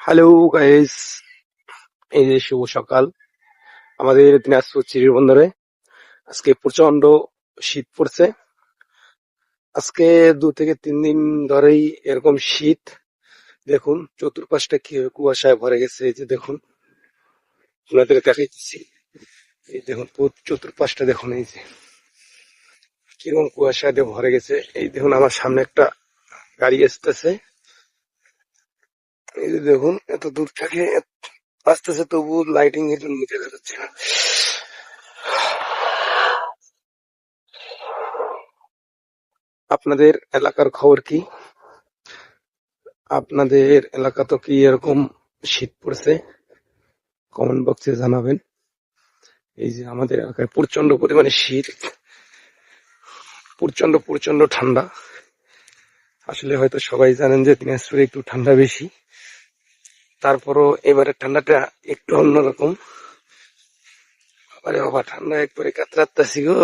Hello guys, এই যে শুভ সকাল আমাদের দিনাজপুর চিরিবন্দরে। আজকে প্রচন্ড শীত পড়ছে। আজকে 2 থেকে 3 দিন ধরেই এরকম শীত। দেখুন চতুর্পাশটা কি কুয়াশায় ভরে গেছে। এই যে দেখুন, আপনাদের দেখাইতেছি। এই দেখুন চতুর্পাশটা দেখুন, এই যে কিরকম কুয়াশা দিয়ে ভরে গেছে। এই দেখুন আমার সামনে একটা গাড়ি আসতেছে। এই যে দেখুন এত দূর থেকে আসতেছে, তবু লাইটিং এর জন্য দেখা যাচ্ছে না। আপনাদের এলাকার খবর কি? আপনাদের এলাকা তো কি এরকম শীত পড়ছে? কমেন্ট বক্সে জানাবেন। এই যে আমাদের এলাকায় প্রচন্ড পরিমাণে শীত, প্রচন্ড প্রচন্ড ঠান্ডা। আসলে হয়তো সবাই জানেন যে দিনাজপুরে একটু ঠান্ডা বেশি, তারপরও এবারে ঠান্ডাটা একটু অন্যরকম। আরে বাবা, ঠান্ডা একবারে কাতরাত্তাছি গো।